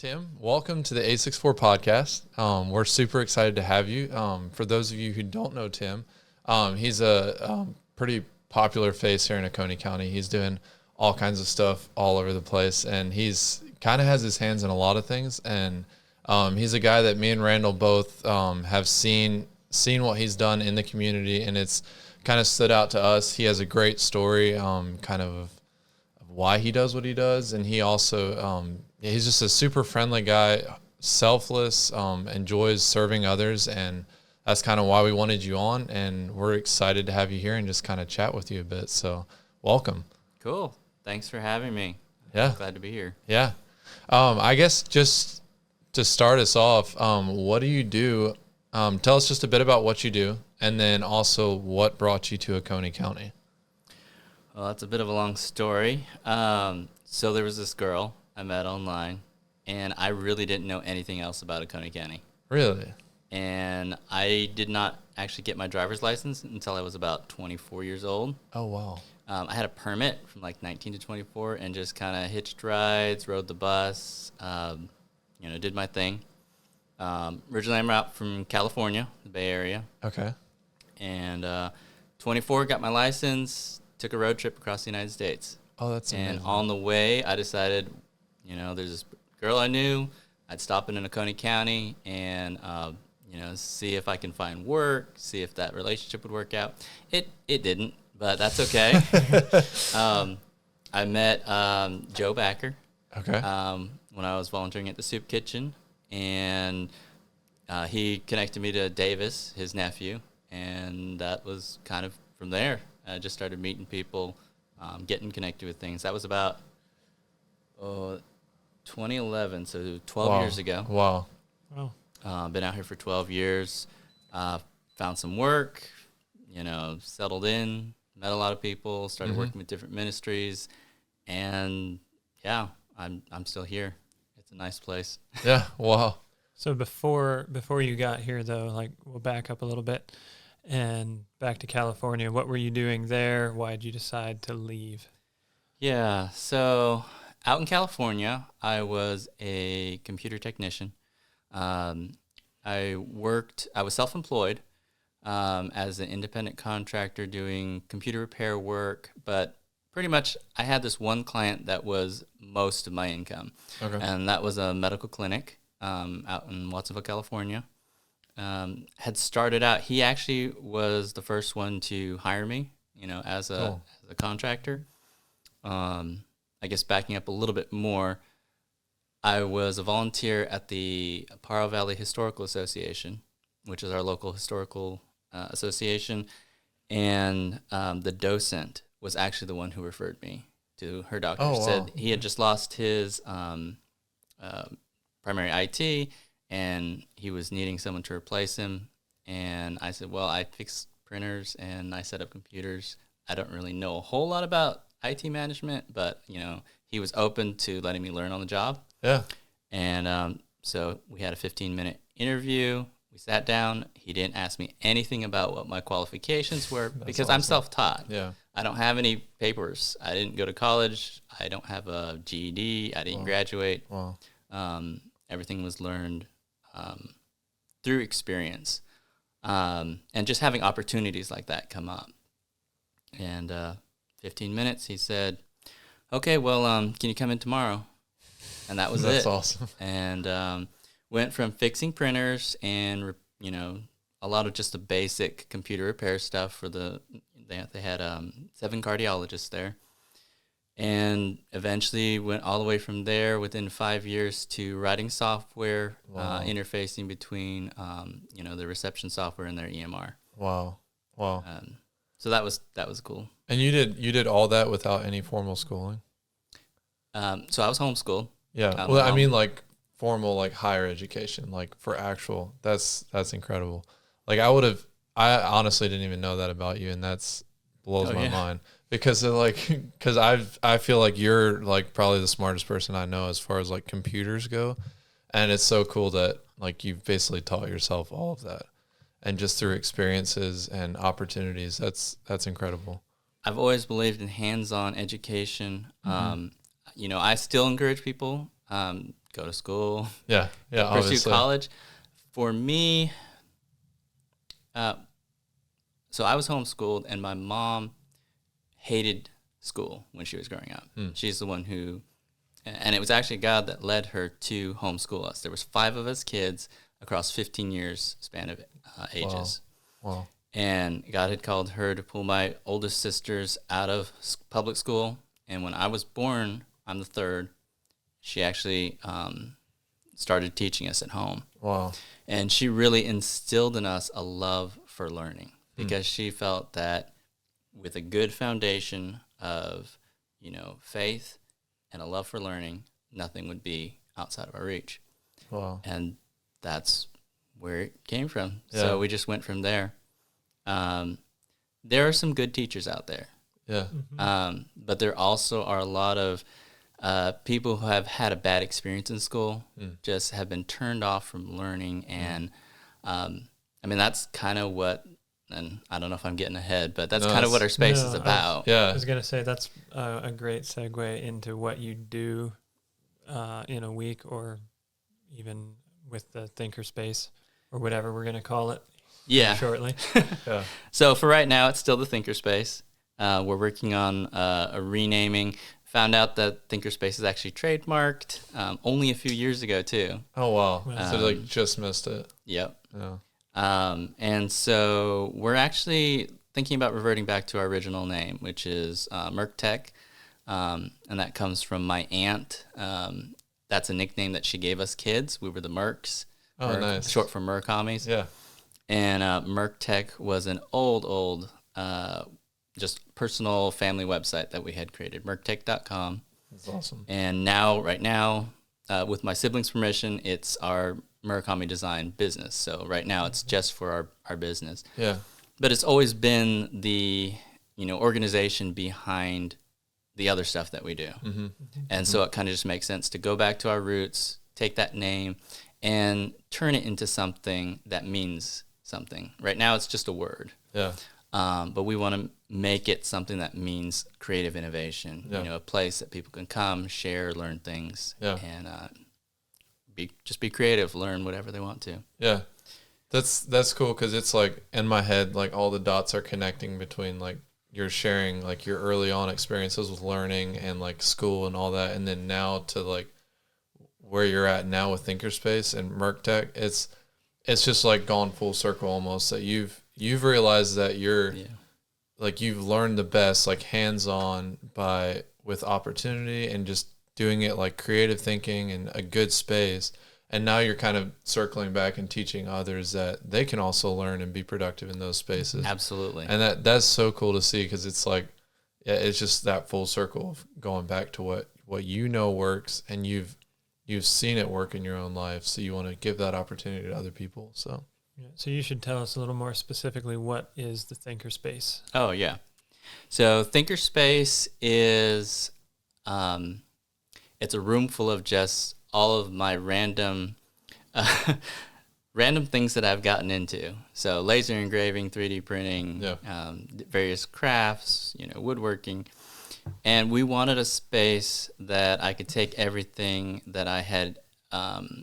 Tim, welcome to the 864 podcast. We're super excited to have you. For those of you who don't know Tim, he's a pretty popular face here in Oconee County. He's doing all kinds of stuff all over the place, and he's kind of has his hands in a lot of things. And he's a guy that me and Randall both have seen what he's done in the community, and it's kind of stood out to us. He has a great story, kind of why he does what he does, and he also he's just a super friendly guy, selfless, enjoys serving others, and that's kind of why we wanted you on, and we're excited to have you here and just kind of chat with you a bit. So welcome. Cool. Thanks for having me. Yeah, Glad to be here. Yeah. I guess just to start us off, what do you do? Tell us just a bit about what you do, and then also what brought you to Oconee County. Well, that's a bit of a long story. So there was this girl I met online, and I really didn't know anything else about Oconee County. Really? And I did not actually get my driver's license until I was about 24 years old. Oh, wow. I had a permit from like 19 to 24 and just kind of hitched rides, rode the bus, did my thing. Originally, I'm out from California, the Bay Area. Okay. And 24, got my license, took a road trip across the United States. Oh, that's amazing. And on the way, I decided, there's this girl I knew. I'd stop in Oconee County and, see if I can find work, see if that relationship would work out. It didn't, but that's okay. I met Joe Backer. Okay. When I was volunteering at the soup kitchen, and he connected me to Davis, his nephew, and that was kind of from there. I just started meeting people, getting connected with things. That was about 2011, so 12 years ago. Wow. Been out here for 12 years. Found some work, settled in, met a lot of people, started working with different ministries, and yeah, I'm still here. It's a nice place. Yeah, wow. So before you got here, though, we'll back up a little bit and back to California. What were you doing there? Why did you decide to leave? Yeah, so out in California, I was a computer technician. I was self-employed as an independent contractor doing computer repair work, but pretty much I had this one client that was most of my income. Okay. And that was a medical clinic out in Watsonville, California. Had started out, he actually was the first one to hire me, as a contractor. I guess backing up a little bit more, I was a volunteer at the Paro Valley Historical Association, which is our local historical association, and the docent was actually the one who referred me to her doctor. Oh, wow. Said he had just lost his primary IT, and he was needing someone to replace him. And I said, well, I fix printers and I set up computers. I don't really know a whole lot about IT management, but, he was open to letting me learn on the job. Yeah. And so we had a 15-minute interview. We sat down. He didn't ask me anything about what my qualifications were because awesome. I'm self-taught. Yeah. I don't have any papers. I didn't go to college. I don't have a GED. I didn't graduate. Wow. Everything was learned through experience and just having opportunities like that come up. And 15 minutes, he said, okay, well, can you come in tomorrow? And that was it. That's awesome. And went from fixing printers and, a lot of just the basic computer repair stuff for they had 7 cardiologists there. And eventually went all the way from there within 5 years to writing software, wow. Interfacing between, the reception software and their EMR. Wow. Wow. So that was cool. And you did all that without any formal schooling? So I was homeschooled. Yeah. Well, I mean, formal, higher education, for actual, that's incredible. I honestly didn't even know that about you, and that's blows my mind because I feel like you're probably the smartest person I know as far as computers go. And it's so cool that you've basically taught yourself all of that, and just through experiences and opportunities. That's incredible. I've always believed in hands-on education. I still encourage people go to school, Yeah. Yeah. pursue Obviously. college. For me, so I was homeschooled, and my mom hated school when she was growing up. She's the one who, and it was actually God that led her to homeschool us. There was 5 of us kids across 15 years span of ages. Wow. And God had called her to pull my oldest sisters out of public school. And when I was born, I'm the third. She actually started teaching us at home. Wow. And she really instilled in us a love for learning, because she felt that with a good foundation of, faith and a love for learning, nothing would be outside of our reach. Wow. And that's where it came from. Yeah. So we just went from there. There are some good teachers out there. Yeah. But there also are a lot of people who have had a bad experience in school, just have been turned off from learning. And that's kind of what, and I don't know if I'm getting ahead, but that's kind of what our space is about. I was going to say that's a great segue into what you do in a week, or even with the thinker space, or whatever we're going to call it shortly. Yeah. So for right now, it's still the thinker space. We're working on a renaming. Found out that Thinkerspace is actually trademarked only a few years ago too. Oh wow! So just missed it. Yep. Yeah. And so we're actually thinking about reverting back to our original name, which is Merc Tech, and that comes from my aunt. That's a nickname that she gave us kids. We were the Mercs. Oh, nice. Short for Murakami's. Yeah. And Merc Tech was an old just personal family website that we had created, merctech.com. That's awesome. And right now, with my siblings' permission, it's our Murakami Design business. So right now it's just for our business. Yeah. But it's always been the, organization behind the other stuff that we do. Mm-hmm. And so it kind of just makes sense to go back to our roots, take that name, and turn it into something that means something. Right now it's just a word. Yeah. But we want to make it something that means creative innovation, a place that people can come, share, learn things, and be creative, learn whatever they want to. Yeah, that's cool, because it's like in my head, like all the dots are connecting between like you're sharing like your early on experiences with learning and like school and all that, and then now to like where you're at now with Thinkerspace and Merc Tech. It's just like gone full circle almost, that you've realized that like you've learned the best like hands-on with opportunity and just doing it like creative thinking and a good space. And now you're kind of circling back and teaching others that they can also learn and be productive in those spaces. Absolutely. And that's so cool to see, because it's like, it's just that full circle of going back to what works, and you've seen it work in your own life. So you want to give that opportunity to other people. So. Yeah, so you should tell us a little more specifically, what is the Thinkerspace? Oh, yeah. So Thinkerspace is, it's a room full of just all of my random things that I've gotten into. So laser engraving, 3D printing, various crafts, woodworking. And we wanted a space that I could take everything that I had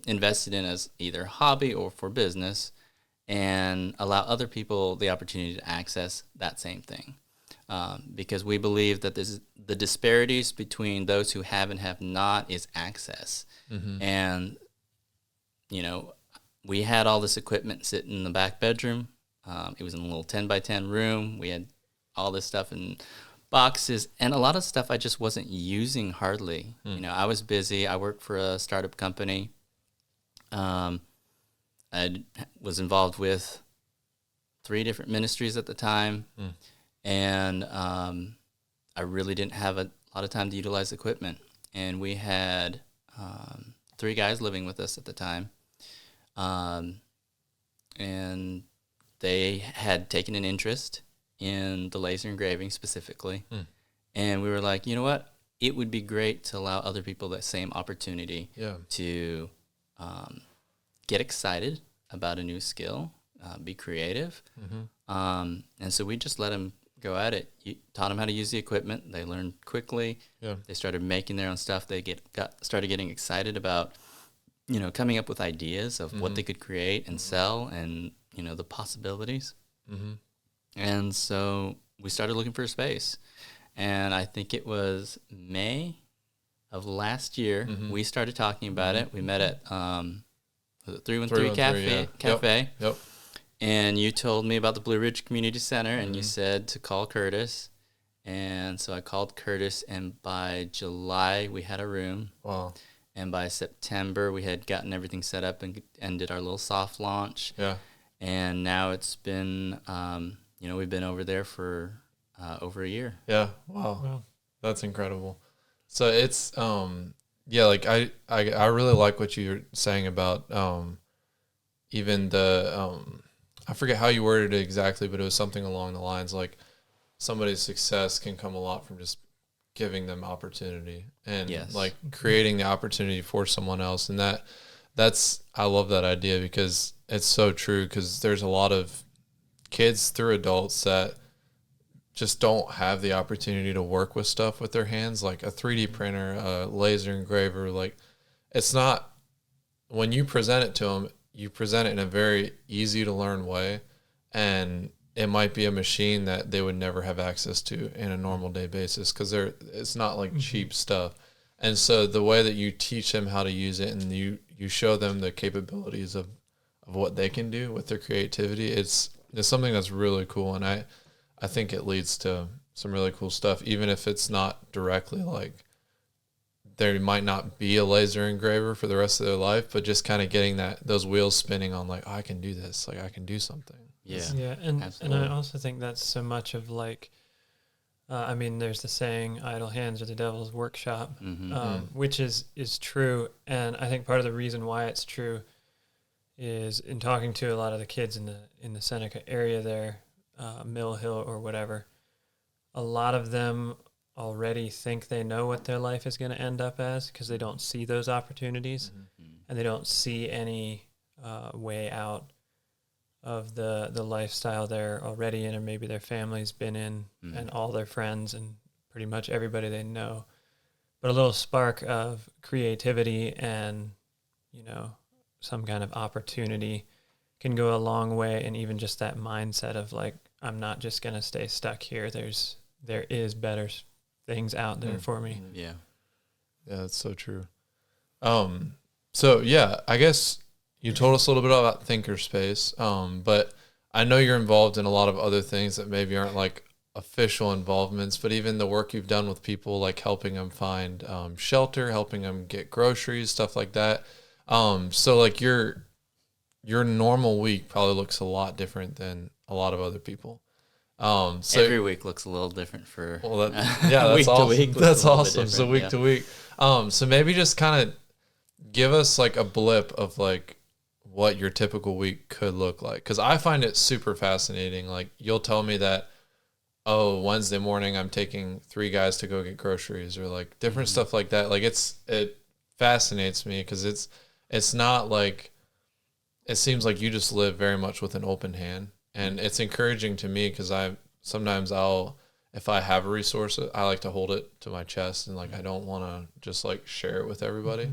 invested in as either hobby or for business, and allow other people the opportunity to access that same thing. Because we believe that the disparities between those who have and have not is access. Mm-hmm. And, we had all this equipment sitting in the back bedroom. It was in a little 10 by 10 room. We had all this stuff in boxes, and a lot of stuff I just wasn't using hardly. I was busy. I worked for a startup company. I was involved with 3 different ministries at the time, and I really didn't have a lot of time to utilize equipment. And we had 3 guys living with us at the time, and they had taken an interest in the laser engraving specifically. And we were like, you know what? It would be great to allow other people that same opportunity to get excited about a new skill, be creative. And so we just let them go at it. You taught them how to use the equipment. They learned quickly. Yeah. They started making their own stuff. They started getting excited about, coming up with ideas of what they could create and sell, and the possibilities. Mm-hmm. And so we started looking for a space, and I think it was May of last year we started talking about it. We met at 313 Cafe. Yep. And you told me about the Blue Ridge Community Center, and you said to call Curtis. And so I called Curtis, and by July we had a room. Wow. And by September we had gotten everything set up and did our little soft launch. Yeah. And now it's been, we've been over there for over a year. Yeah. Wow. That's incredible. So it's, like I really like what you're saying about even the, I forget how you worded it exactly, but it was something along the lines like somebody's success can come a lot from just giving them opportunity and like creating the opportunity for someone else. And I love that idea because it's so true, because there's a lot of kids through adults that just don't have the opportunity to work with stuff with their hands, like a 3D printer, a laser engraver. Like, it's not, when you present it to them, you present it in a very easy to learn way, and it might be a machine that they would never have access to in a normal day basis, because it's not like cheap stuff. And so the way that you teach them how to use it, and you show them the capabilities of what they can do with their creativity, it's something that's really cool. And I think it leads to some really cool stuff, even if it's not directly like there might not be a laser engraver for the rest of their life, but just kind of getting those wheels spinning on like, oh, I can do this, like I can do something. Yeah. And I also think that's so much of like, there's the saying, idle hands are the devil's workshop, which is true. And I think part of the reason why it's true is in talking to a lot of the kids in the Seneca area there, Mill Hill or whatever, a lot of them already think they know what their life is going to end up as, because they don't see those opportunities and they don't see any way out of the lifestyle they're already in, or maybe their family's been in, and all their friends and pretty much everybody they know. But a little spark of creativity and, some kind of opportunity can go a long way. And even just that mindset of like, I'm not just going to stay stuck here. There is better things out there for me. Yeah. Yeah, that's so true. So yeah, I guess you told us a little bit about Thinkerspace, but I know you're involved in a lot of other things that maybe aren't like official involvements, but even the work you've done with people, like helping them find shelter, helping them get groceries, stuff like that. So like your normal week probably looks a lot different than a lot of other people. So every week looks a little different for that's week awesome. to week. That's awesome. So week to week. So maybe just kind of give us like a blip of like what your typical week could look like, because I find it super fascinating. Like, you'll tell me that, oh, Wednesday morning I'm taking 3 guys to go get groceries, or like different stuff like that. Like, it fascinates me, because it's not like, it seems like you just live very much with an open hand. And it's encouraging to me, because if I have a resource, I like to hold it to my chest, and like I don't want to just like share it with everybody.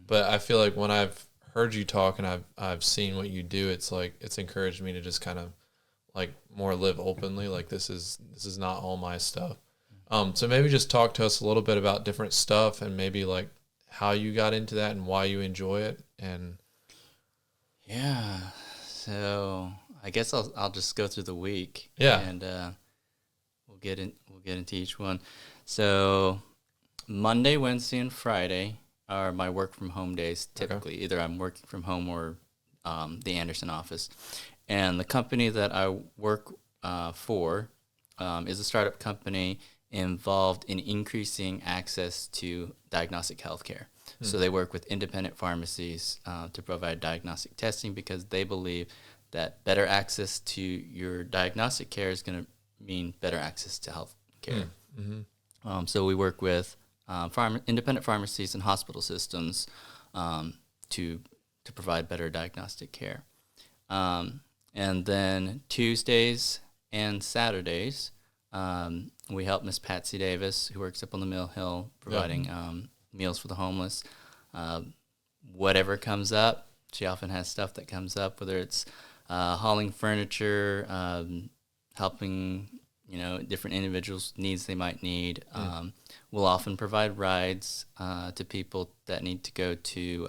But I feel like when I've heard you talk and I've seen what you do, it's like it's encouraged me to just kind of like more live openly. Like, this is not all my stuff. So maybe just talk to us a little bit about different stuff, and maybe like how you got into that and why you enjoy it. And yeah, so I guess I'll just go through the week. Yeah. And we'll get into each one. So Monday, Wednesday, and Friday are my work from home days. Typically, either I'm working from home or the Anderson office. And the company that I work for is a startup company involved in increasing access to diagnostic healthcare. So they work with independent pharmacies to provide diagnostic testing, because they believe that better access to your diagnostic care is going to mean better access to health care. So we work with independent pharmacies and hospital systems to provide better diagnostic care. And then Tuesdays and Saturdays We help Miss Patsy Davis, who works up on the Mill Hill, providing meals for the homeless. Whatever comes up, she often has stuff that comes up, whether it's hauling furniture, helping different individuals' needs they might need. We'll often provide rides to people that need to go to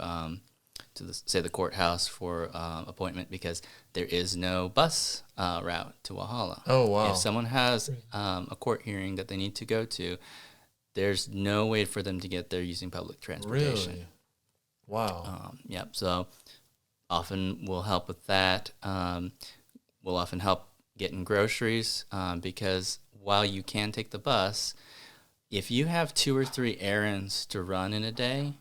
the courthouse for appointment, because there is no bus route to Walhalla. Oh, wow. If someone has a court hearing that they need to go to, there's no way for them to get there using public transportation. Really? Wow. Yep. So often we'll help with that. We'll often help getting groceries because while you can take the bus, if you have 2 or 3 errands to run in a day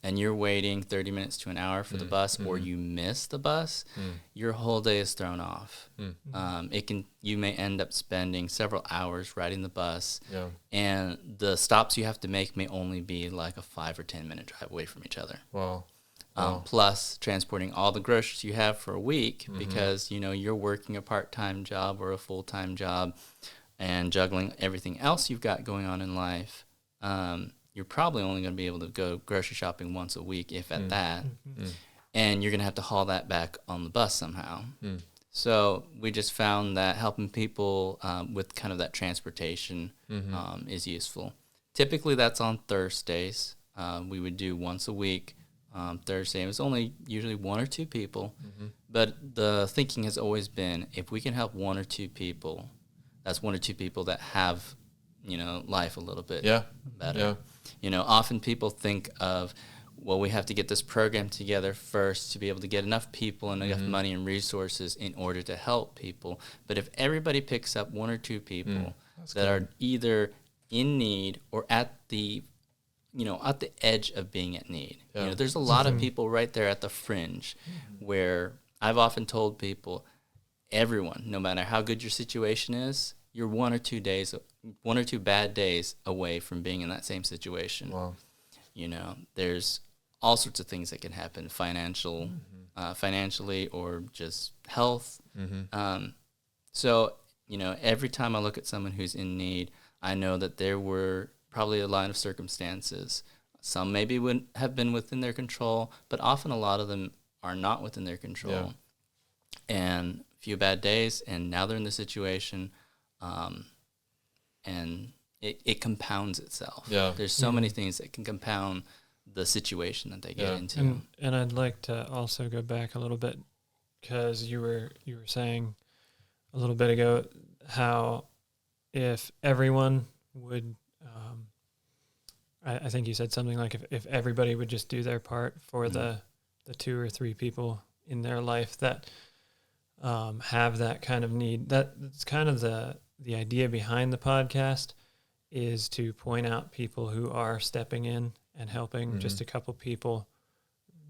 and you're waiting 30 minutes to an hour for the bus, or you miss the bus, your whole day is thrown off. You may end up spending several hours riding the bus, and the stops you have to make may only be like a 5 or 10 minute drive away from each other. Wow. Plus transporting all the groceries you have for a week, because you're working a part-time job or a full-time job and juggling everything else you've got going on in life. You're probably only going to be able to go grocery shopping once a week, if at that. And you're going to have to haul that back on the bus somehow. So we just found that helping people with kind of that transportation is useful. Typically that's on Thursdays. We would do once a week. Thursday, it was only usually 1 or 2 people. But the thinking has always been, if we can help 1 or 2 people, that's 1 or 2 people that have life a little bit better. Often people think of, well, we have to get this program together first to be able to get enough people and enough money and resources in order to help people. But if everybody picks up 1 or 2 people that are either in need or at the edge of being at need. There's a lot of people right there at the fringe where I've often told people, everyone, no matter how good your situation is, you're 1 or 2 bad days away from being in that same situation. Wow. There's all sorts of things that can happen, financially or just health. So, every time I look at someone who's in need, I know that there were probably a line of circumstances. Some maybe wouldn't have been within their control, but often a lot of them are not within their control. And a few bad days, and now they're in the situation, and it compounds itself. There's so many things that can compound the situation that they get into. And I'd like to also go back a little bit, because you were saying a little bit ago how if everyone would I think you said something like if everybody would just do their part for the 2 or 3 people in their life that have that kind of need, that's kind of the idea behind the podcast, is to point out people who are stepping in and helping just a couple people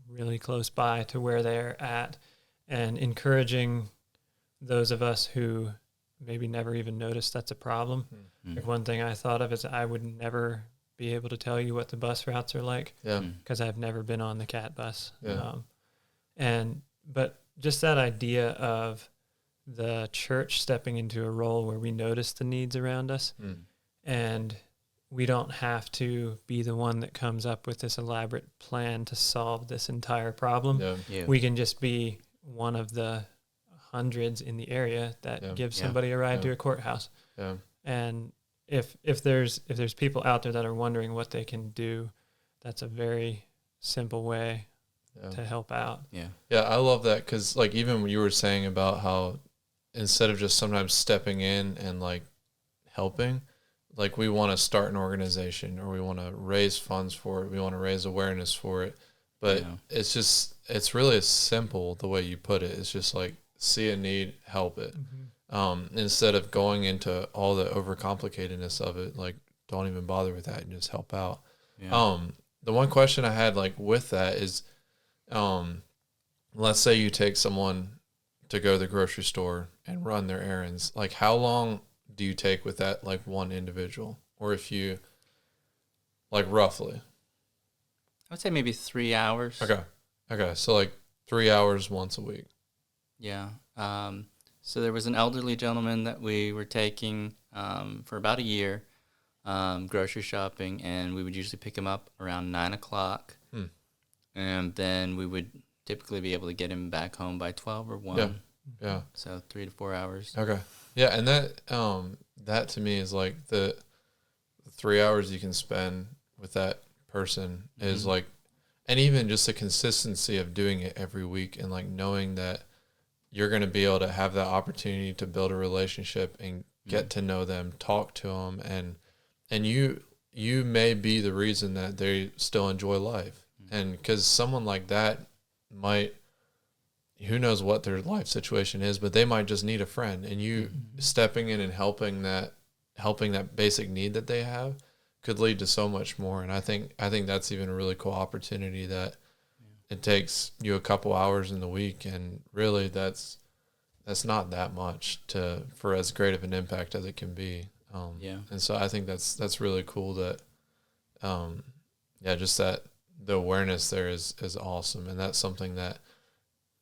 really close by to where they're at, and encouraging those of us who maybe never even noticed that's a problem. Like one thing I thought of is I would never be able to tell you what the bus routes are like, because I've never been on the CAT bus. But just that idea of the church stepping into a role where we notice the needs around us, and we don't have to be the one that comes up with this elaborate plan to solve this entire problem. We can just be one of the hundreds in the area that gives somebody a ride to a courthouse. And if there's people out there that are wondering what they can do, that's a very simple way to help out. I love that, because like even when you were saying about how instead of just sometimes stepping in and like helping, like we want to start an organization, or we want to raise funds for it, we want to raise awareness for it, but it's really simple the way you put it. It's just like, see a need, help it. Instead of going into all the overcomplicatedness of it, like don't even bother with that and just help out. The one question I had like with that is, let's say you take someone to go to the grocery store and run their errands. Like how long do you take with that, like one individual? Or if you, like roughly? I would say maybe 3 hours. Okay. So like 3 hours once a week. So there was an elderly gentleman that we were taking for about a year, grocery shopping, and we would usually pick him up around 9 o'clock. And then we would typically be able to get him back home by 12 or 1. Yeah. So 3 to 4 hours. Okay. Yeah, and that to me is like the 3 hours you can spend with that person is like, and even just the consistency of doing it every week and like knowing that you're going to be able to have that opportunity to build a relationship and get to know them, talk to them, and you may be the reason that they still enjoy life. And because someone like that might, who knows what their life situation is, but they might just need a friend, and you stepping in and helping that basic need that they have could lead to so much more. And I think that's even a really cool opportunity that it takes you a couple hours in the week, and really that's not that much for as great of an impact as it can be. And so I think that's really cool that, just that the awareness there is awesome. And that's something that,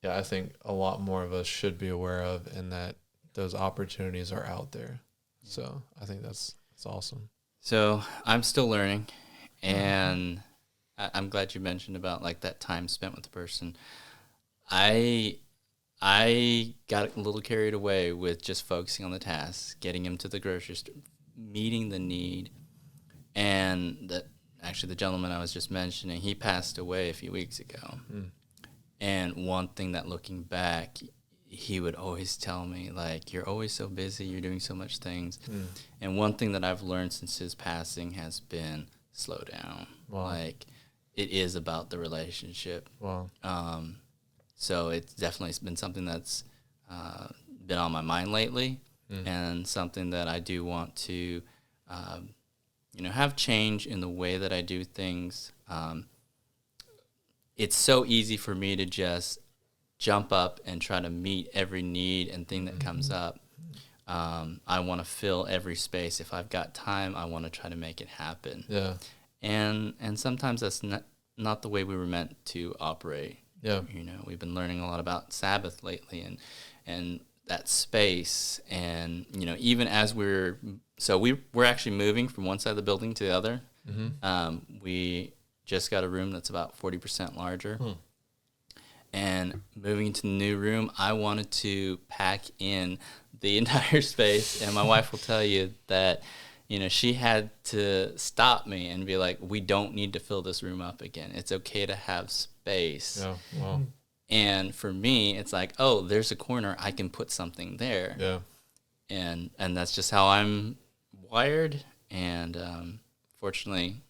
I think a lot more of us should be aware of, and that those opportunities are out there. So I think that's awesome. So I'm still learning, and I'm glad you mentioned about like that time spent with the person. I got a little carried away with just focusing on the tasks, getting him to the grocery store, meeting the need. And the gentleman I was just mentioning, he passed away a few weeks ago. And one thing that, looking back, he would always tell me, like, you're always so busy, you're doing so much things. And one thing that I've learned since his passing has been slow down. Wow. Like, it is about the relationship. Wow. So it's definitely been something that's been on my mind lately, and something that I do want to, have change in the way that I do things. It's so easy for me to just jump up and try to meet every need and thing that comes up. I want to fill every space. If I've got time, I want to try to make it happen. Yeah. And sometimes that's not the way we were meant to operate. Yeah. We've been learning a lot about Sabbath lately and that space. And, even as we're actually moving from one side of the building to the other. We just got a room that's about 40% larger. And moving to the new room, I wanted to pack in the entire space. And my wife will tell you that, she had to stop me and be like, we don't need to fill this room up again. It's okay to have space. Yeah. Wow. And for me, it's like, oh, there's a corner, I can put something there. Yeah. And that's just how I'm wired. And fortunately,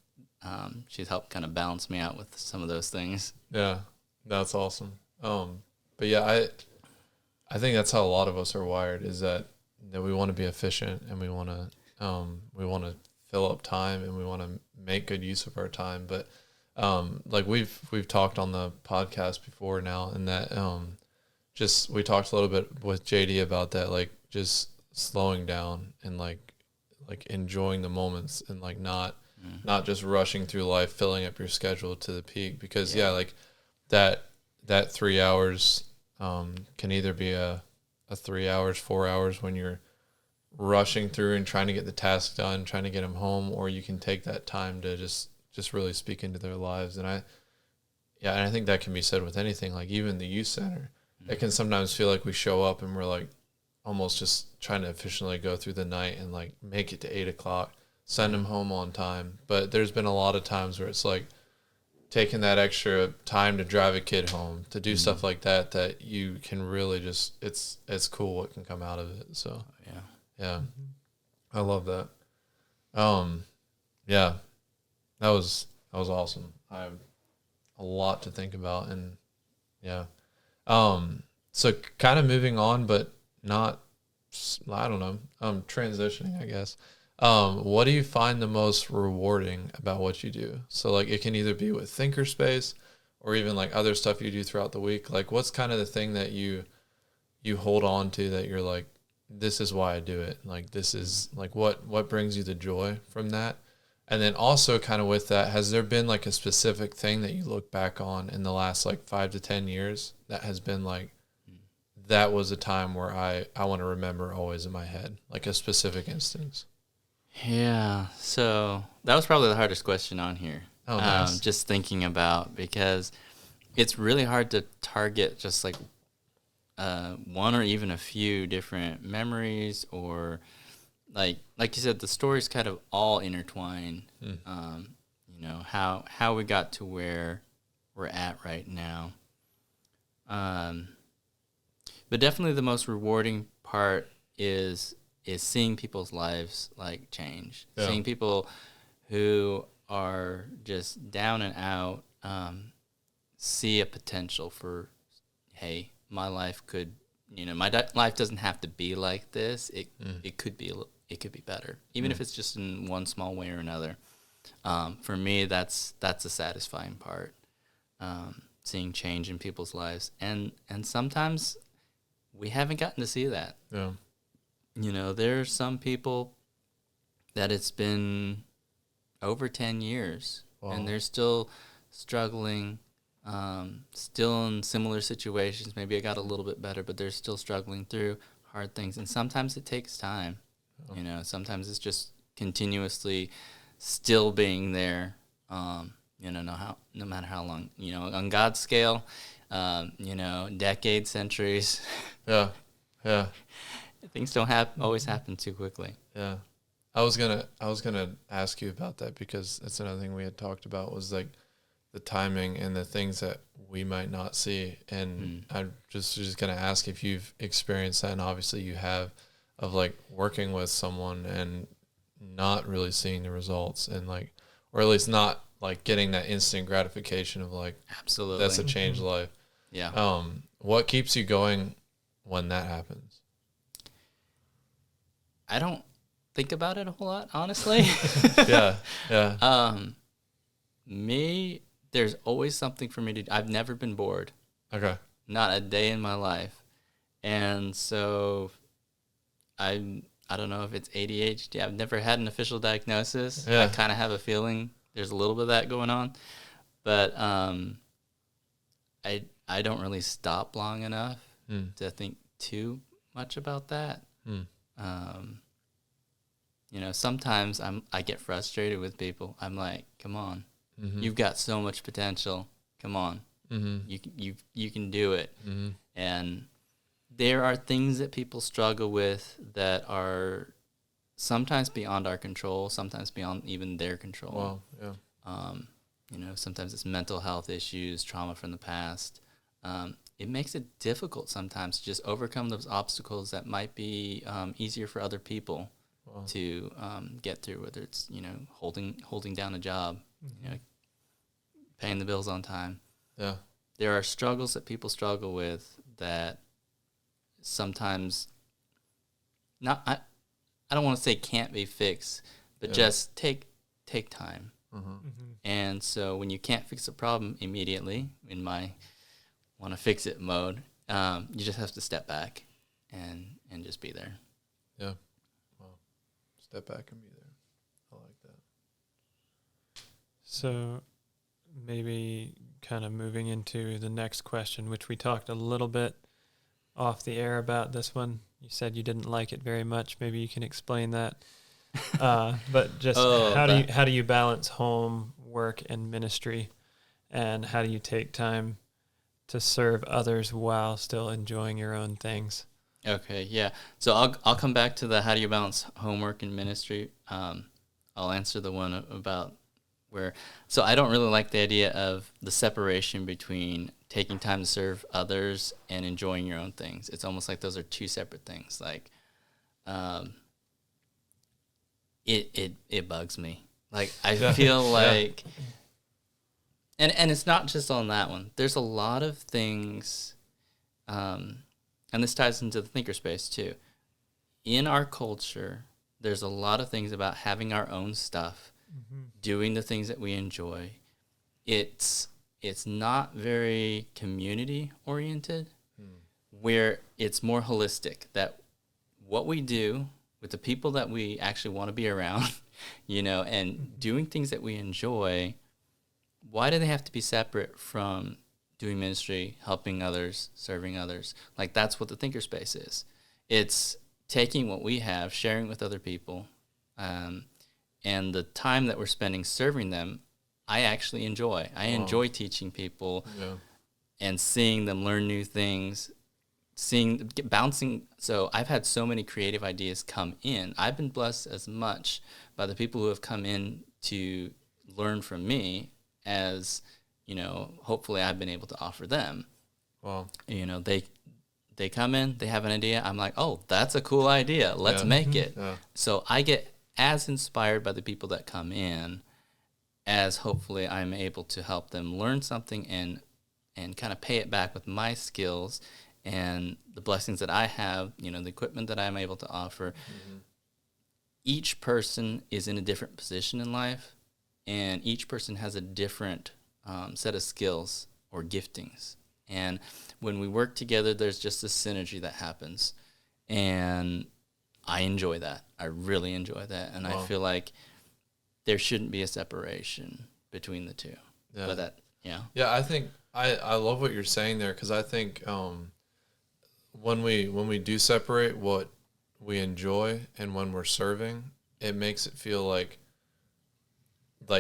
she's helped kind of balance me out with some of those things. Yeah, that's awesome. But yeah, I think that's how a lot of us are wired, is that we want to be efficient, and we want to fill up time, and we want to make good use of our time. But like we've talked on the podcast before now, and that we talked a little bit with JD about that, like just slowing down and like enjoying the moments, and like not just rushing through life, filling up your schedule to the peak, because like that 3 hours can either be a 3 hours, 4 hours when you're rushing through and trying to get the task done, trying to get them home, or you can take that time to just really speak into their lives. And I think that can be said with anything, like even the youth center. It can sometimes feel like we show up and we're like almost just trying to efficiently go through the night and like make it to 8 o'clock, send them home on time. But there's been a lot of times where it's like taking that extra time to drive a kid home, to do stuff like that you can really just, it's cool what can come out of it. So yeah. I love that. Yeah, that was awesome. I have a lot to think about, and so kind of moving on, but not, I don't know, transitioning, I guess. What do you find the most rewarding about what you do? So like it can either be with Thinkerspace or even like other stuff you do throughout the week. Like what's kind of the thing that you hold on to that you're like, this is why I do it. Like this is like what brings you the joy from that? And then also kind of with that, has there been like a specific thing that you look back on in the last like 5 to 10 years that has been like, that was a time where I want to remember always in my head, like a specific instance? Yeah. So that was probably the hardest question on here. Oh, nice. Just thinking about, because it's really hard to target just like one or even a few different memories, or like you said, the stories kind of all intertwine. You know, how we got to where we're at right now. But definitely the most rewarding part is seeing people's lives like change. Yeah. Seeing people who are just down and out see a potential for, hey, my life could, you know, life doesn't have to be like this. It could be better, even if it's just in one small way or another. For me, that's a satisfying part. Seeing change in people's lives, and sometimes we haven't gotten to see that. Yeah. You know, there are some people that it's been over 10 years, wow, and they're still struggling, still in similar situations. Maybe it got a little bit better, but they're still struggling through hard things. And sometimes it takes time. Oh. You know, sometimes it's just continuously still being there, you know, no matter how long. You know, on God's scale, you know, decades, centuries. Yeah, yeah. Things don't always happen too quickly. Yeah, I was gonna ask you about that, because that's another thing we had talked about, was like the timing and the things that we might not see. And I'm just gonna ask if you've experienced that, and obviously you have, of like working with someone and not really seeing the results, and like, or at least not like getting that instant gratification of like, absolutely, that's a changed life. Yeah. What keeps you going when that happens? I don't think about it a whole lot, honestly. Yeah. Me, there's always something for me to do. I've never been bored. Okay. Not a day in my life. And so I don't know if it's ADHD. I've never had an official diagnosis. Yeah. I kind of have a feeling there's a little bit of that going on. But I don't really stop long enough to think too much about that. You know, sometimes I get frustrated with people. I'm like, come on, you've got so much potential. Come on, you can do it. And there are things that people struggle with that are sometimes beyond our control, sometimes beyond even their control. Wow, yeah. You know, sometimes it's mental health issues, trauma from the past. It makes it difficult sometimes to just overcome those obstacles that might be easier for other people to get through, whether it's, you know, holding down a job, you know, paying the bills on time. Yeah. There are struggles that people struggle with that sometimes I don't want to say can't be fixed, but just take time. And so when you can't fix a problem immediately, in my want to fix it mode, you just have to step back and just be there. Yeah. Wow. Step back and be there. I like that. So maybe kind of moving into the next question, which we talked a little bit off the air about this one. You said you didn't like it very much. Maybe you can explain that. But just how do you balance home, work, and ministry, and how do you take time to serve others while still enjoying your own things? Okay, yeah. So I'll come back to the how do you balance homework and ministry. I'll answer the one about where. So I don't really like the idea of the separation between taking time to serve others and enjoying your own things. It's almost like those are two separate things. Like, it bugs me. Like I feel like, and it's not just on that one. There's a lot of things, and this ties into the thinker space too. In our culture, there's a lot of things about having our own stuff, doing the things that we enjoy. It's not very community oriented, where it's more holistic, that what we do with the people that we actually want to be around, you know, and doing things that we enjoy, why do they have to be separate from doing ministry, helping others, serving others. Like, that's what the thinkerspace is. It's taking what we have, sharing with other people, and the time that we're spending serving them, I actually enjoy. I enjoy teaching people and seeing them learn new things, bouncing. So I've had so many creative ideas come in. I've been blessed as much by the people who have come in to learn from me as, hopefully I've been able to offer them. Wow. They come in, they have an idea. I'm like, oh, that's a cool idea. Let's make it. Yeah. So I get as inspired by the people that come in as hopefully I'm able to help them learn something and kind of pay it back with my skills and the blessings that I have, the equipment that I'm able to offer. Mm-hmm. Each person is in a different position in life, and each person has a different set of skills or giftings. And when we work together, there's just this synergy that happens. And I enjoy that. I really enjoy that. And I feel like there shouldn't be a separation between the two. Yeah. But that, Yeah, I think I love what you're saying there, because I think when we do separate what we enjoy and when we're serving, it makes it feel like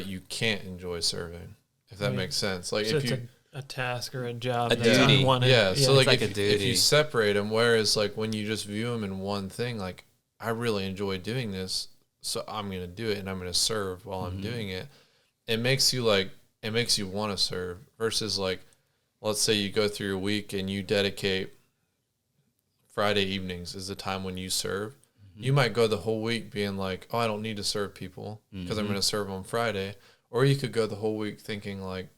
you can't enjoy serving, if that makes sense. Like, so if you a task or a job, a duty. Yeah, so like if you separate them, whereas like when you just view them in one thing, like, I really enjoy doing this, so I'm going to do it and I'm going to serve while I'm doing it. It makes you want to serve, versus like, let's say you go through your week and you dedicate Friday evenings is the time when you serve. You might go the whole week being like, oh, I don't need to serve people because I'm going to serve on Friday. Or you could go the whole week thinking like,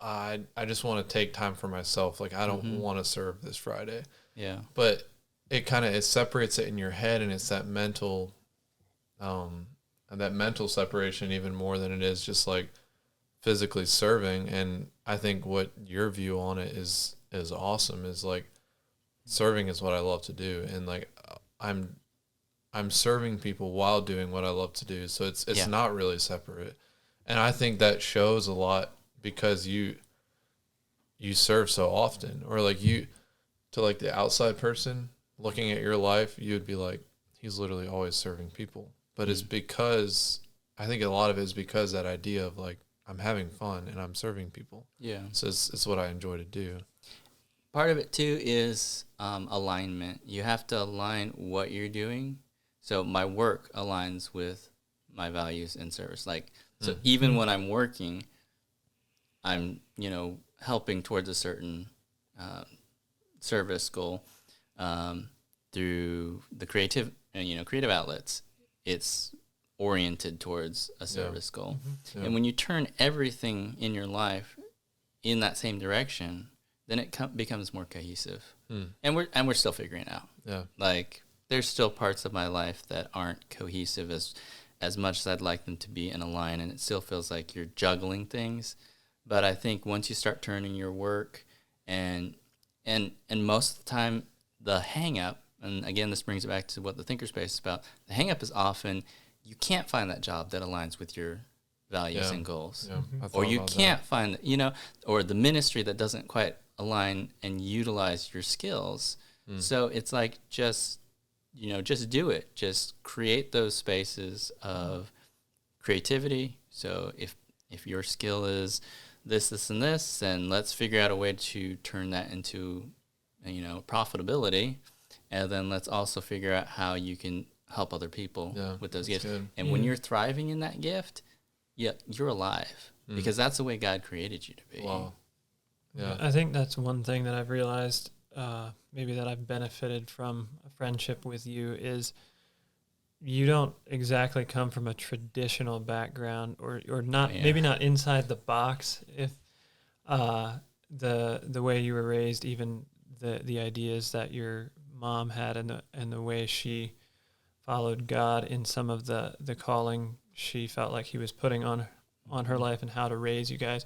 I just want to take time for myself. Like, I don't want to serve this Friday. Yeah. But it separates it in your head, and it's that mental separation even more than it is just like physically serving. And I think what your view on it is awesome, is like, serving is what I love to do. And like, I'm serving people while doing what I love to do. So it's not really separate. And I think that shows a lot, because you serve so often, or like to like the outside person looking at your life, you would be like, he's literally always serving people. But it's because, I think a lot of it is because that idea of like, I'm having fun and I'm serving people. Yeah. So it's what I enjoy to do. Part of it too is alignment. You have to align what you're doing. So my work aligns with my values and service. Like, so even when I'm working, I'm, helping towards a certain service goal through the creative outlets. It's oriented towards a service goal. Yeah. And when you turn everything in your life in that same direction, then it becomes more cohesive. And we're still figuring it out. Yeah. Like, there's still parts of my life that aren't cohesive as much as I'd like them to be in a line, and it still feels like you're juggling things. But I think once you start turning your work, and most of the time, the hang-up, and again, this brings it back to what the thinkerspace is about, the hang-up is often you can't find that job that aligns with your values and goals. Yeah. Or you can't find, or the ministry that doesn't quite align and utilize your skills. So it's like, just do it. Just create those spaces of creativity. So if your skill is this, and this, then let's figure out a way to turn that into, profitability. And then let's also figure out how you can help other people with those gifts. Good. And when you're thriving in that gift, you're alive, because that's the way God created you to be. Wow. Yeah. I think that's one thing that I've realized, maybe that I've benefited from a friendship with you, is you don't exactly come from a traditional background, or not, maybe not inside the box. If the way you were raised, even the ideas that your mom had, and the way she followed God in some of the calling she felt like he was putting on her life, and how to raise you guys,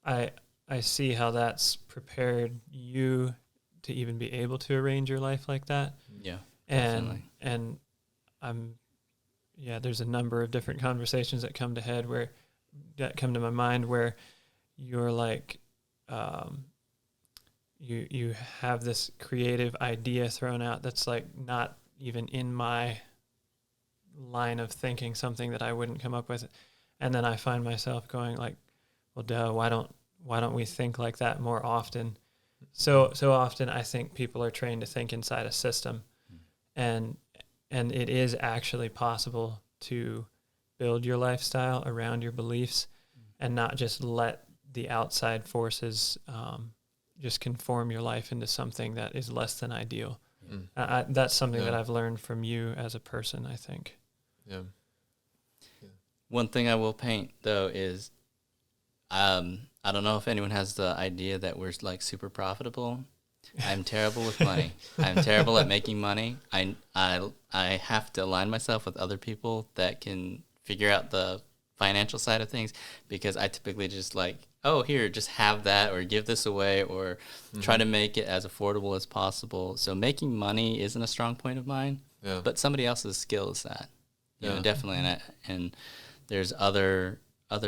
I see how that's prepared you to even be able to arrange your life like that. Yeah, definitely. And there's a number of different conversations that come to my mind where you're like, you have this creative idea thrown out that's like not even in my line of thinking, something that I wouldn't come up with, and then I find myself going like, well, duh, why don't we think like that more often? So often I think people are trained to think inside a system, and it is actually possible to build your lifestyle around your beliefs and not just let the outside forces just conform your life into something that is less than ideal. That's something that I've learned from you as a person, I think. Yeah. One thing I will paint, though, is I don't know if anyone has the idea that we're like super profitable. I'm terrible with money. I'm terrible at making money. I have to align myself with other people that can figure out the financial side of things, because I typically just like, oh, here, just have that or give this away or try to make it as affordable as possible. So making money isn't a strong point of mine, but somebody else's skill is that. You know, definitely. And there's other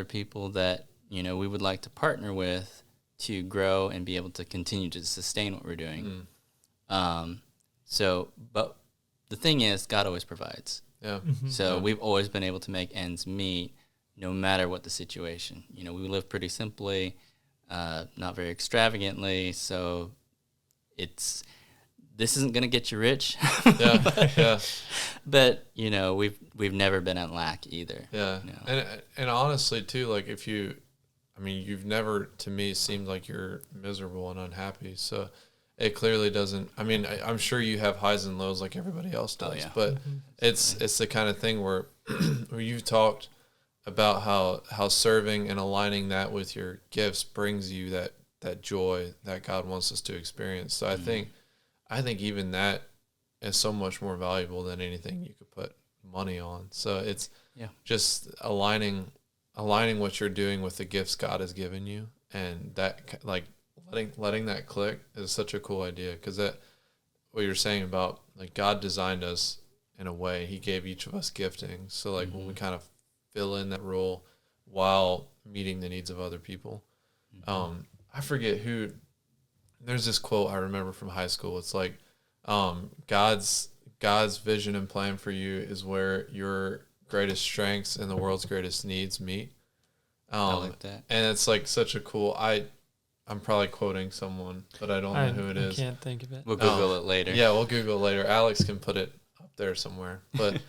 people that, you know, we would like to partner with to grow and be able to continue to sustain what we're doing. But the thing is, God always provides. Yeah. So we've always been able to make ends meet no matter what the situation. You know, we live pretty simply, not very extravagantly. So this isn't going to get you rich. But you know, we've never been at lack either. Yeah. You know? And honestly too, like you've never to me seemed like you're miserable and unhappy. So it clearly doesn't. I mean, I'm sure you have highs and lows like everybody else does, but it's the kind of thing where you've talked about how serving and aligning that with your gifts brings you that joy that God wants us to experience. So I think even that is so much more valuable than anything you could put money on. So it's just aligning what you're doing with the gifts God has given you, and that like letting that click is such a cool idea, because that what you're saying about like God designed us in a way. He gave each of us gifting. So like when we kind of fill in that role while meeting the needs of other people. I forget who. There's this quote I remember from high school. It's like God's vision and plan for you is where your greatest strengths and the world's greatest needs meet. I like that. And it's like such a cool. I'm probably quoting someone, but I don't know who it is. I can't think of it. We'll Google it later. Yeah, we'll Google it later. Alex can put it up there somewhere. But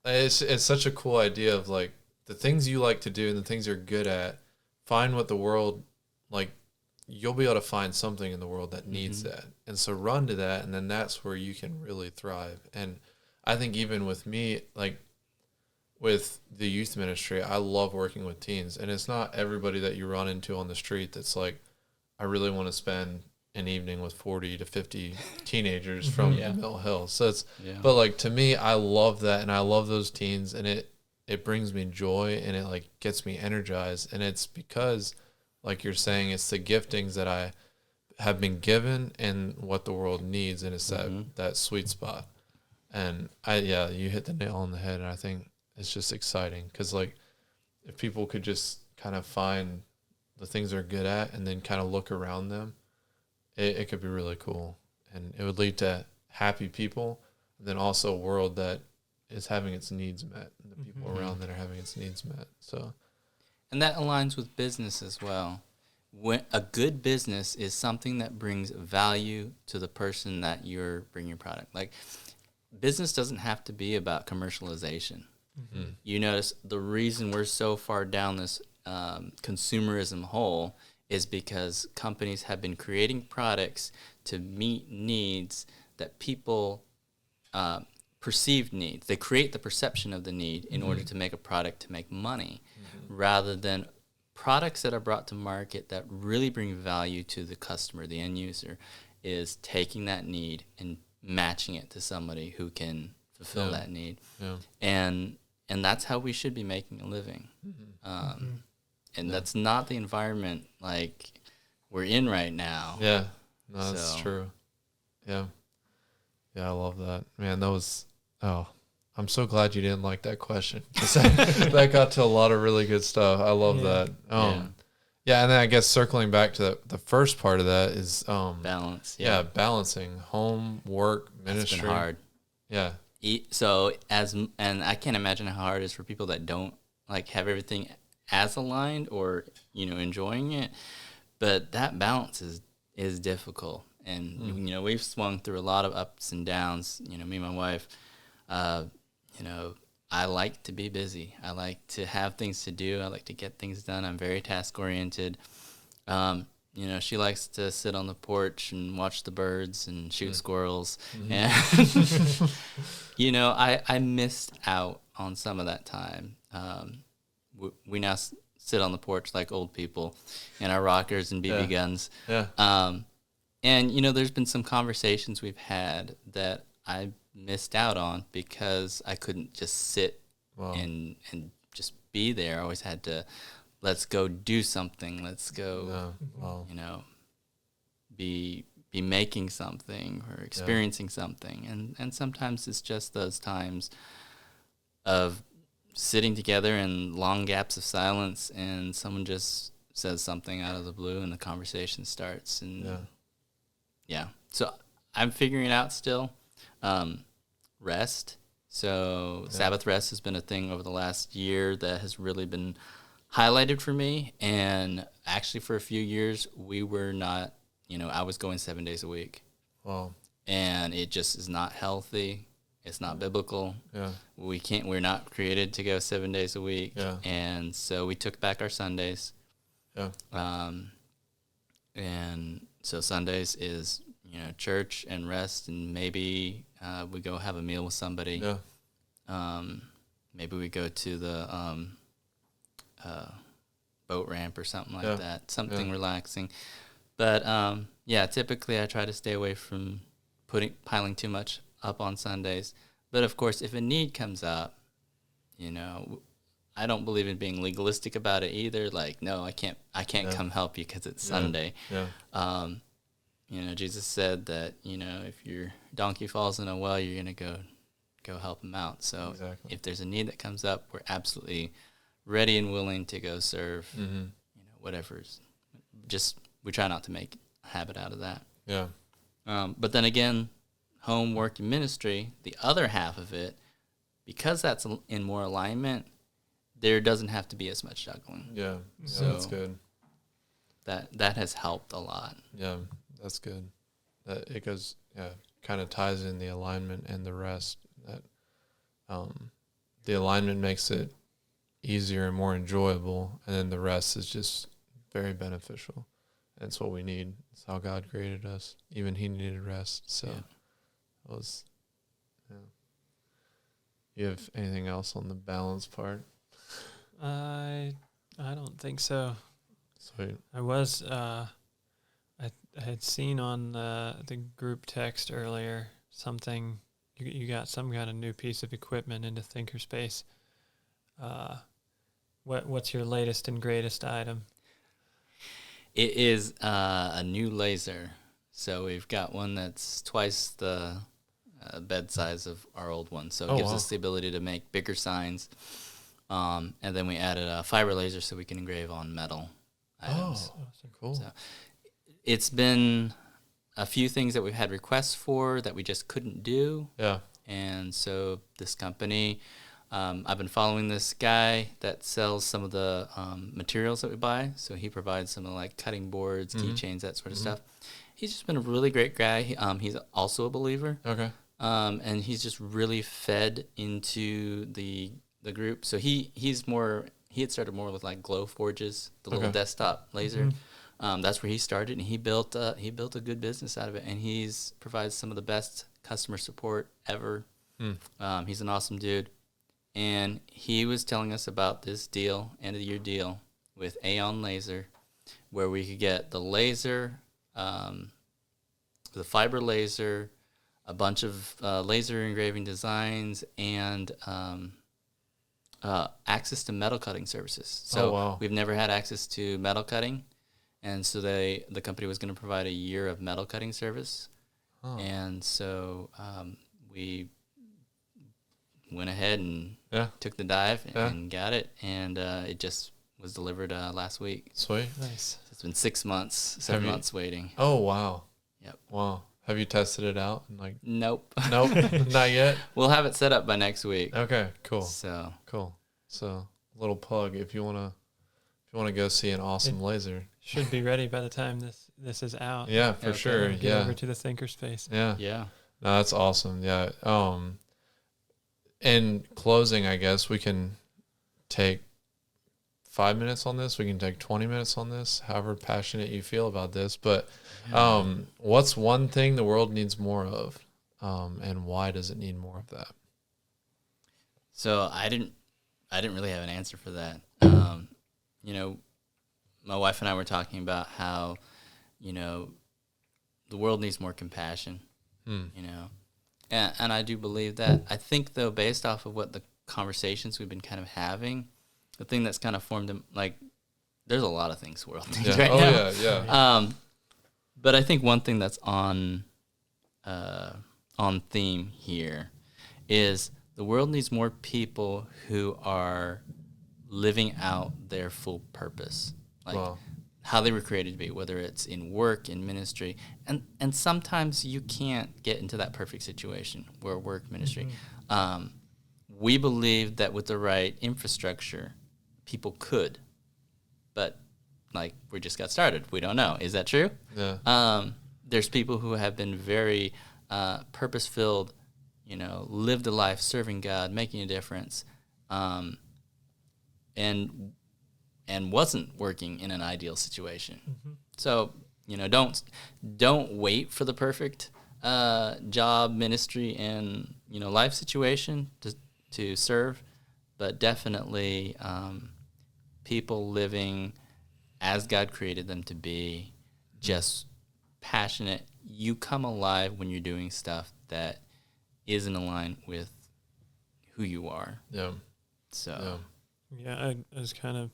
it's such a cool idea of like the things you like to do and the things you're good at. Find what the world like. You'll be able to find something in the world that needs that, and so run to that, and then that's where you can really thrive. And I think even with me, like with the youth ministry, I love working with teens, and it's not everybody that you run into on the street that's like, I really want to spend an evening with 40 to 50 teenagers from Mill Hill. So it's, but like to me, I love that, and I love those teens, and it brings me joy, and it like gets me energized, and it's because, like you're saying, it's the giftings that I have been given and what the world needs, and it's that sweet spot. And you hit the nail on the head, and I think it's just exciting because like if people could just kind of find the things they're good at and then kind of look around them, it could be really cool, and it would lead to happy people, and then also a world that is having its needs met, and the people around that are having its needs met. So. And that aligns with business as well. When a good business is something that brings value to the person that you're bringing your product. Like, business doesn't have to be about commercialization. You notice the reason we're so far down this consumerism hole is because companies have been creating products to meet needs that people perceived needs. They create the perception of the need in order to make a product to make money, rather than products that are brought to market that really bring value to the customer, the end user, is taking that need and matching it to somebody who can fulfill that need. And that's how we should be making a living. And that's not the environment like we're in right now. Yeah, no, that's true. Yeah, I love that. Man, that was, I'm so glad you didn't like that question. That got to a lot of really good stuff. I love that. Yeah, and then I guess circling back to the first part of that is balance. Yeah, balancing home, work, ministry. It's been hard. Yeah. So and I can't imagine how hard it is for people that don't like have everything as aligned or enjoying it. But that balance is difficult, and we've swung through a lot of ups and downs. Me and my wife, I like to be busy. I like to have things to do. I like to get things done. I'm very task oriented. She likes to sit on the porch and watch the birds and shoot squirrels. Mm-hmm. And, I missed out on some of that time. We now sit on the porch like old people in our rockers and BB guns. Yeah. And, there's been some conversations we've had that I missed out on because I couldn't just sit and just be there. I always had to, let's go do something. Let's go, be making something or experiencing something. And sometimes it's just those times of sitting together in long gaps of silence and someone just says something out of the blue and the conversation starts. And so I'm figuring it out still. Rest. So Sabbath rest has been a thing over the last year that has really been highlighted for me. And actually for a few years, we were not, I was going 7 days a week. Wow. And it just is not healthy. It's not biblical. Yeah. We're not created to go 7 days a week. Yeah. And so we took back our Sundays. Yeah. And so Sundays is, church and rest, and maybe we go have a meal with somebody. Yeah. Maybe we go to the boat ramp or something like that. Something relaxing. But typically I try to stay away from piling too much up on Sundays. But of course, if a need comes up, I don't believe in being legalistic about it either. Like, no, I can't come help you because it's Sunday. Yeah. Jesus said that, if your donkey falls in a well, you're going to go help him out. So if there's a need that comes up, we're absolutely ready and willing to go serve, whatever's. Just, we try not to make a habit out of that. Yeah. But then again, home, work, and ministry, the other half of it, because that's in more alignment, there doesn't have to be as much juggling. Yeah. So that's good. That has helped a lot. Yeah, that's good. That it goes, kind of ties in the alignment and the rest. That the alignment makes it easier and more enjoyable, and then the rest is just very beneficial. And it's what we need. It's how God created us. Even He needed rest. So it was. Yeah. You have anything else on the balance part? I don't think so. Sweet. I was I had seen on the group text earlier something you got some kind of new piece of equipment into Thinkerspace. What's your latest and greatest item? It is a new laser. So we've got one that's twice the bed size of our old one. So it gives us the ability to make bigger signs. And then we added a fiber laser so we can engrave on metal items. Oh, cool. So it's been a few things that we've had requests for that we just couldn't do. Yeah. And so this company, I've been following this guy that sells some of the materials that we buy. So he provides some of like cutting boards, keychains, that sort of stuff. He's just been a really great guy. He's also a believer. Okay. And he's just really fed into the group. So he had started more with like glow forges, the little desktop laser. That's where he started, and he built a good business out of it. And he's provides some of the best customer support ever. He's an awesome dude. And he was telling us about this deal, end of the year deal with Aeon Laser, where we could get the laser, the fiber laser, a bunch of laser engraving designs, and access to metal cutting services. So we've never had access to metal cutting, and so the company was going to provide a year of metal cutting service. And so we went ahead and took the dive and got it, and it just was delivered last week. Sweet. Nice. It's been 6 months, 7 months waiting. Oh, wow. Yep. Wow. Have you tested it out? Nope. Nope, not yet. We'll have it set up by next week. Okay, cool. So Cool. So, little plug if you wanna go see an awesome laser. Should be ready by the time this is out. Yeah, for sure. Get over to the Thinkerspace. Yeah. yeah. No, that's awesome. Yeah. In closing, I guess we can take 5 minutes on this. We can take 20 minutes on this, however passionate you feel about this. But what's one thing the world needs more of? And why does it need more of that? So I didn't really have an answer for that. My wife and I were talking about how, the world needs more compassion, and I do believe that. I think, though, based off of what the conversations we've been kind of having, the thing that's kind of formed, there's a lot of things the world needs right now. Yeah. But I think one thing that's on theme here is the world needs more people who are living out their full purpose, how they were created to be, whether it's in work, in ministry. And sometimes you can't get into that perfect situation where work, ministry. Mm-hmm. We believe that with the right infrastructure, people could. But, we just got started. We don't know. Is that true? Yeah. There's people who have been very purpose-filled, lived a life serving God, making a difference, and wasn't working in an ideal situation. Mm-hmm. So, don't wait for the perfect job, ministry, and life situation to serve, but definitely people living as God created them to be, just passionate. You come alive when you're doing stuff that isn't aligned with who you are. Yeah. So. Yeah, I was kind of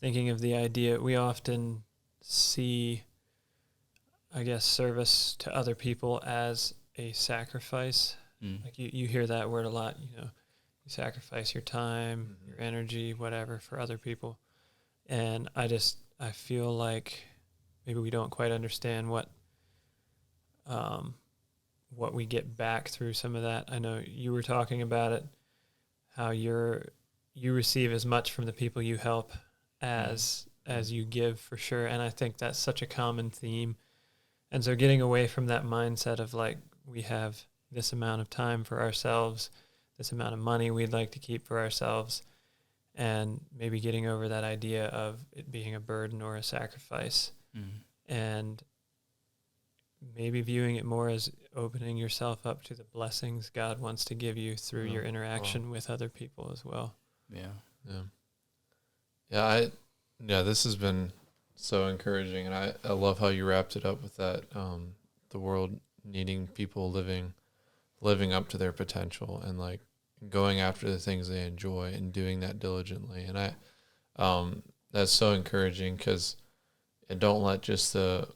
thinking of the idea. We often see, I guess, service to other people as a sacrifice. Like you hear that word a lot, you sacrifice your time, your energy, whatever, for other people. And I feel like maybe we don't quite understand what we get back through some of that. I know you were talking about it, how you receive as much from the people you help as you give, for sure. And I think that's such a common theme. And so getting away from that mindset of we have this amount of time for ourselves, this amount of money we'd like to keep for ourselves, and maybe getting over that idea of it being a burden or a sacrifice, and maybe viewing it more as opening yourself up to the blessings God wants to give you through your interaction with other people as well. Yeah, this has been so encouraging, and I love how you wrapped it up with that, the world needing people living up to their potential and going after the things they enjoy and doing that diligently. And that's so encouraging, because don't let just the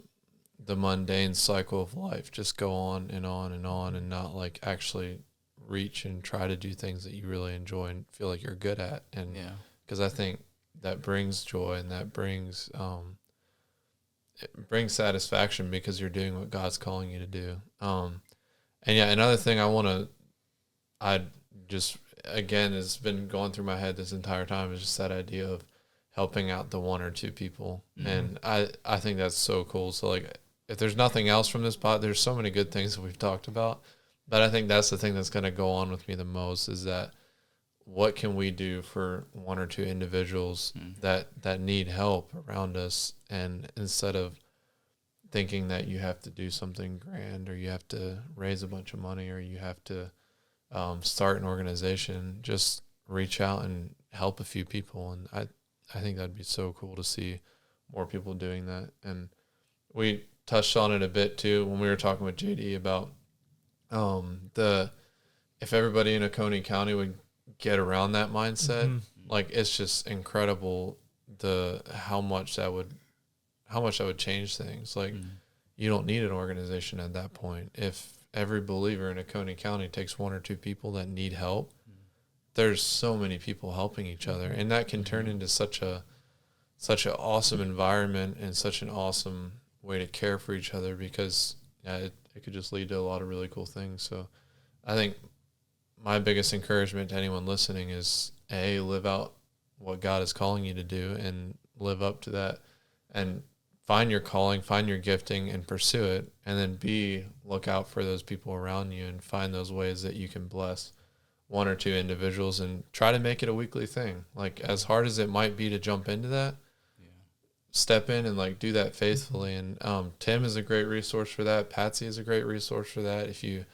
mundane cycle of life just go on and on and on, and not actually reach and try to do things that you really enjoy and feel like you're good at. And because I think that brings joy, and that brings it brings satisfaction, because you're doing what God's calling you to do. And another thing I just, again, has been going through my head this entire time, is just that idea of helping out the one or two people. And I think that's so cool. So if there's nothing else from this pod, there's so many good things that we've talked about, but I think that's the thing that's going to go on with me the most, is that what can we do for one or two individuals that need help around us? And instead of thinking that you have to do something grand, or you have to raise a bunch of money, or you have to start an organization, just reach out and help a few people. And I think that'd be so cool to see more people doing that. And we touched on it a bit too when we were talking with JD about if everybody in Oconee County would get around that mindset, it's just incredible how much that would change things. You don't need an organization at that point. If every believer in Oconee County takes one or two people that need help, there's so many people helping each other, and that can turn into such a such an awesome environment and such an awesome way to care for each other, because it could just lead to a lot of really cool things. So I think my biggest encouragement to anyone listening is live out what God is calling you to do and live up to that, and find your calling, find your gifting and pursue it. And then B, look out for those people around you and find those ways that you can bless one or two individuals and try to make it a weekly thing. Like, as hard as it might be to jump into that, step in and like do that faithfully. And Tim is a great resource for that. Patsy is a great resource for that. If you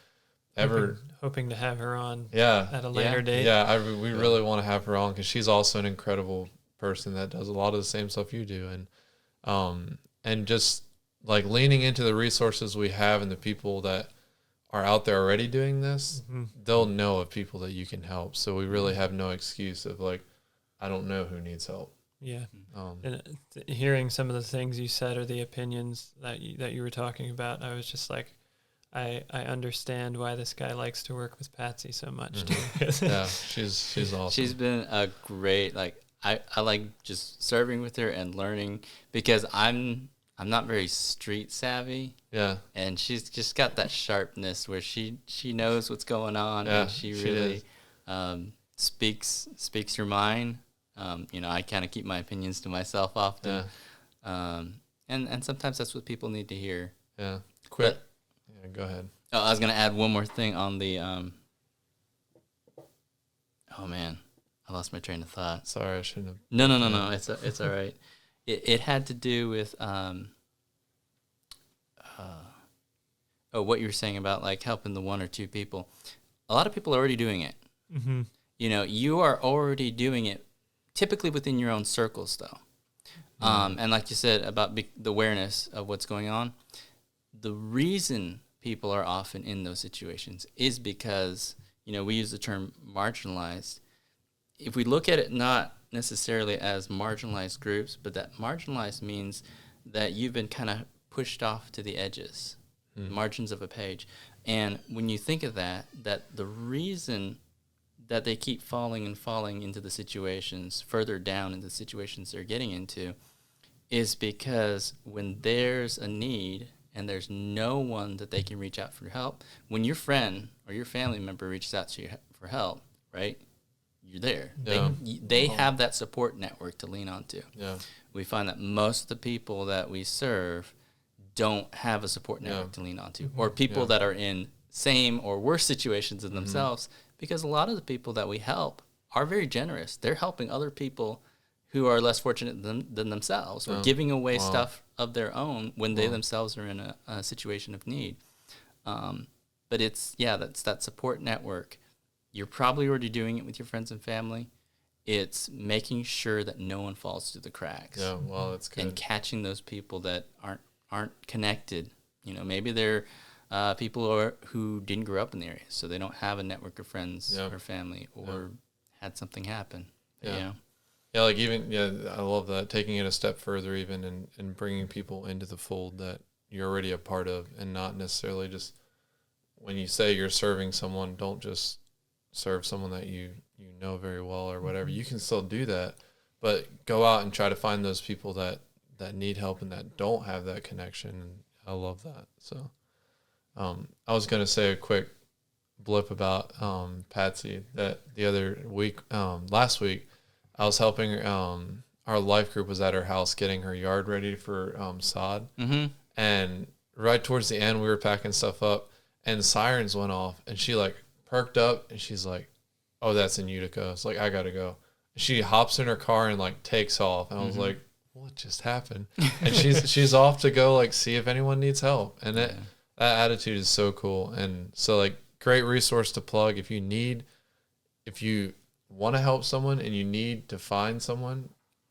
ever hoping to have her on at a later later date. We really want to have her on, because she's also an incredible person that does a lot of the same stuff you do. And just like leaning into the resources we have and the people that are out there already doing this, they'll know of people that you can help. So we really have no excuse of like, I don't know who needs help. Yeah. And hearing some of the things you said or the opinions that you were talking about, I was just like, I understand why this guy likes to work with Patsy so much too. Yeah, she's awesome. She's been a great, like, I like just serving with her and learning, because I'm not very street savvy. Yeah. And she's just got that sharpness where she knows what's going on, and she really speaks your mind. I kind of keep my opinions to myself often. Yeah. And sometimes that's what people need to hear. Yeah. Quick. Yeah, go ahead. Oh, I was going to add one more thing on the oh man, I lost my train of thought. Sorry, I shouldn't have. No. It's all right. It had to do with what you were saying about like helping the one or two people. A lot of people are already doing it. Mm-hmm. You are already doing it, typically within your own circles, though. And like you said about the awareness of what's going on, the reason people are often in those situations is because, we use the term marginalized. If we look at it not necessarily as marginalized groups, but that marginalized means that you've been kind of pushed off to the edges, margins of a page. And when you think of that the reason that they keep falling into the situations, further down into the situations they're getting into, is because when there's a need and there's no one that they can reach out for help, when your friend or your family member reaches out to you for help, right, you're there. Yeah. They have that support network to lean onto. Yeah. We find that most of the people that we serve don't have a support network to lean onto, or people that are in same or worse situations than themselves, because a lot of the people that we help are very generous. They're helping other people who are less fortunate than themselves, or giving away stuff of their own when they themselves are in a situation of need. But that's that support network. You're probably already doing it with your friends and family. It's making sure that no one falls through the cracks. Yeah, well, that's good. And catching those people that aren't connected. Maybe they're people who didn't grow up in the area, so they don't have a network of friends or family, or had something happen. Yeah. Yeah, like I love that, taking it a step further even, and bringing people into the fold that you're already a part of, and not necessarily just, when you say you're serving someone, don't just serve someone that you know very well or whatever. You can still do that, but go out and try to find those people that need help and that don't have that connection. And I love that. So I was going to say a quick blip about Patsy, that the other week, last week, I was helping our life group was at her house getting her yard ready for sod. Mm-hmm. And right towards the end, we were packing stuff up, and sirens went off, and she like perked up, and she's like, "Oh, that's in Utica." It's like, I gotta go. She hops in her car and like takes off, and I was like, "What just happened?" And she's off to go like see if anyone needs help, and that attitude is so cool. And so like, great resource to plug if you want to help someone and you need to find someone.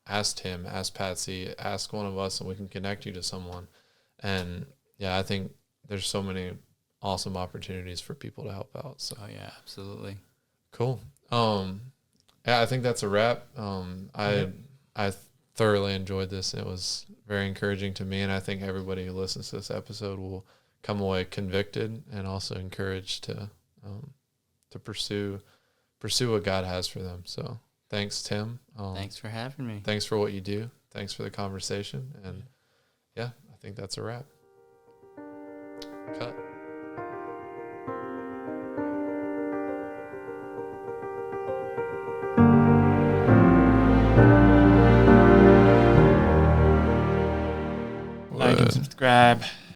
Ask Tim, ask Patsy, ask one of us, and we can connect you to someone. And I think there's so many awesome opportunities for people to help out. So absolutely. Cool. I think that's a wrap. I thoroughly enjoyed this. It was very encouraging to me, and I think everybody who listens to this episode will come away convicted and also encouraged to pursue what God has for them. So thanks, Tim. Thanks for having me. Thanks for what you do. thanks for the conversation. And yeah, I think that's a wrap. Cut. Like and subscribe.